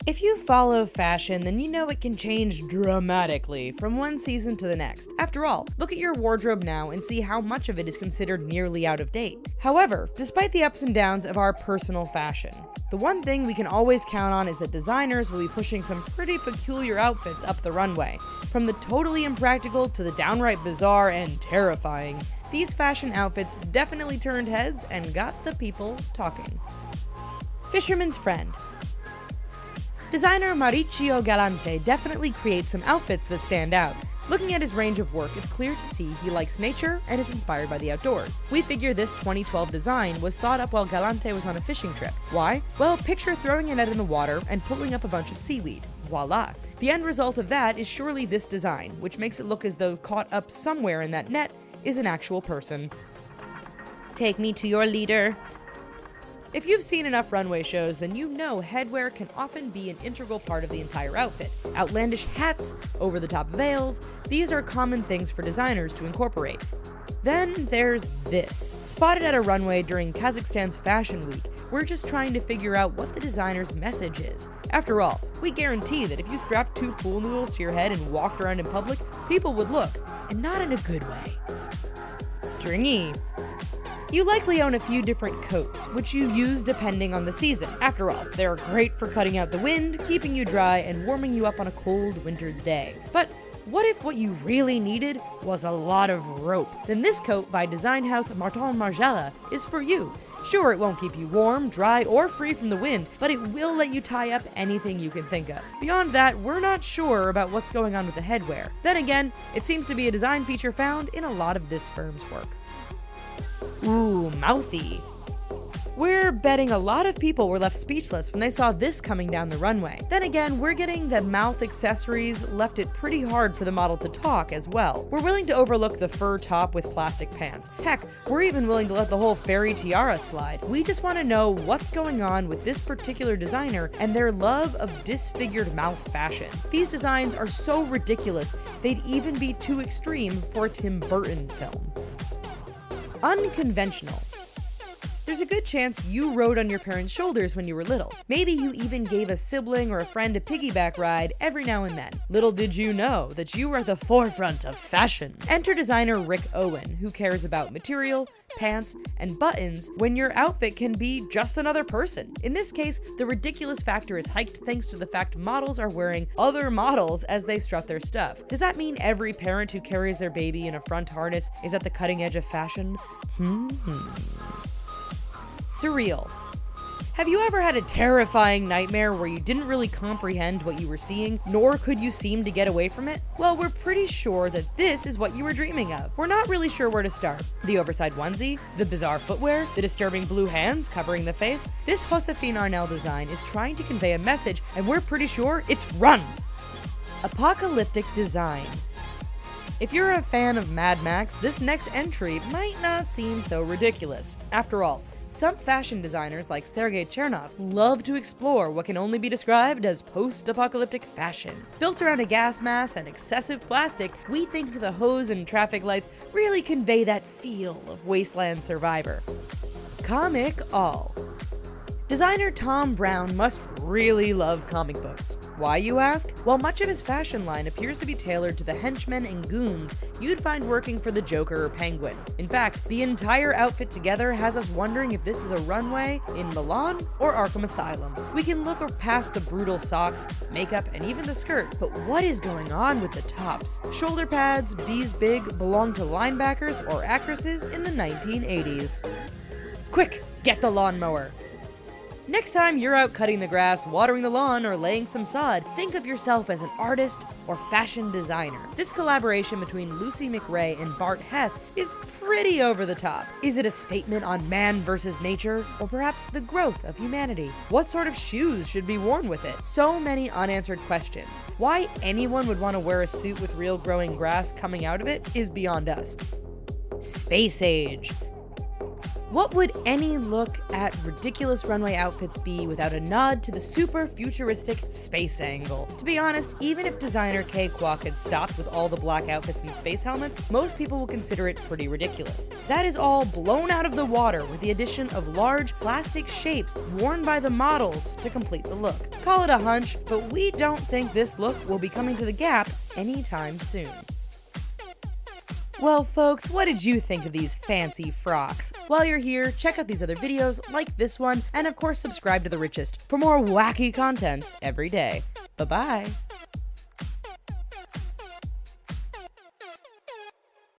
If you follow fashion, then you know it can change dramatically from one season to the next. After all, look at your wardrobe now and see how much of it is considered nearly out of date. However, despite the ups and downs of our personal fashion, the one thing we can always count on is that designers will be pushing some pretty peculiar outfits up the runway. From the totally impractical to the downright bizarre and terrifying, these fashion outfits definitely turned heads and got the people talking. Fisherman's Friend. Designer Mauricio Galante definitely creates some outfits that stand out. Looking at his range of work, it's clear to see he likes nature and is inspired by the outdoors. We figure this 2012 design was thought up while Galante was on a fishing trip. Why? Well, picture throwing a net in the water and pulling up a bunch of seaweed. Voila! The end result of that is surely this design, which makes it look as though caught up somewhere in that net is an actual person. Take me to your leader. If you've seen enough runway shows, then you know headwear can often be an integral part of the entire outfit. Outlandish hats, over-the-top veils, these are common things for designers to incorporate. Then there's this. Spotted at a runway during Kazakhstan's Fashion Week, we're just trying to figure out what the designer's message is. After all, we guarantee that if you strapped 2 pool noodles to your head and walked around in public, people would look, and not in a good way. Stringy. You likely own a few different coats, which you use depending on the season. After all, they're great for cutting out the wind, keeping you dry, and warming you up on a cold winter's day. But what if what you really needed was a lot of rope? Then this coat by design house Martin Margiela is for you. Sure, it won't keep you warm, dry, or free from the wind, but it will let you tie up anything you can think of. Beyond that, we're not sure about what's going on with the headwear. Then again, it seems to be a design feature found in a lot of this firm's work. Ooh, mouthy. We're betting a lot of people were left speechless when they saw this coming down the runway. Then again, we're getting that mouth accessories left it pretty hard for the model to talk as well. We're willing to overlook the fur top with plastic pants. Heck, we're even willing to let the whole fairy tiara slide. We just want to know what's going on with this particular designer and their love of disfigured mouth fashion. These designs are so ridiculous, they'd even be too extreme for a Tim Burton film. Unconventional. There's a good chance you rode on your parents' shoulders when you were little. Maybe you even gave a sibling or a friend a piggyback ride every now and then. Little did you know that you were at the forefront of fashion. Enter designer Rick Owen, who cares about material, pants, and buttons when your outfit can be just another person. In this case, the ridiculous factor is hiked thanks to the fact models are wearing other models as they strut their stuff. Does that mean every parent who carries their baby in a front harness is at the cutting edge of fashion? Surreal. Have you ever had a terrifying nightmare where you didn't really comprehend what you were seeing, nor could you seem to get away from it? Well, we're pretty sure that this is what you were dreaming of. We're not really sure where to start. The oversized onesie, the bizarre footwear, the disturbing blue hands covering the face. This Josephine Arnell design is trying to convey a message, and we're pretty sure it's run! Apocalyptic design. If you're a fan of Mad Max, this next entry might not seem so ridiculous. After all, some fashion designers like Sergei Chernov love to explore what can only be described as post-apocalyptic fashion. Built around a gas mask and excessive plastic, we think the hose and traffic lights really convey that feel of Wasteland Survivor. Comic all. Designer Tom Brown must really love comic books. Why, you ask? Well, much of his fashion line appears to be tailored to the henchmen and goons you'd find working for the Joker or Penguin. In fact, the entire outfit together has us wondering if this is a runway in Milan or Arkham Asylum. We can look past the brutal socks, makeup, and even the skirt, but what is going on with the tops? Shoulder pads, these big, belong to linebackers or actresses in the 1980s. Quick, get the lawnmower! Next time you're out cutting the grass, watering the lawn, or laying some sod, think of yourself as an artist or fashion designer. This collaboration between Lucy McRae and Bart Hess is pretty over the top. Is it a statement on man versus nature, or perhaps the growth of humanity? What sort of shoes should be worn with it? So many unanswered questions. Why anyone would want to wear a suit with real growing grass coming out of it is beyond us. Space Age. What would any look at ridiculous runway outfits be without a nod to the super futuristic space angle? To be honest, even if designer Cakewalk had stopped with all the black outfits and space helmets, most people will consider it pretty ridiculous. That is all blown out of the water with the addition of large plastic shapes worn by the models to complete the look. Call it a hunch, but we don't think this look will be coming to the Gap anytime soon. Well folks, what did you think of these fancy frocks? While you're here, check out these other videos like this one, and of course subscribe to The Richest for more wacky content every day. Bye-bye!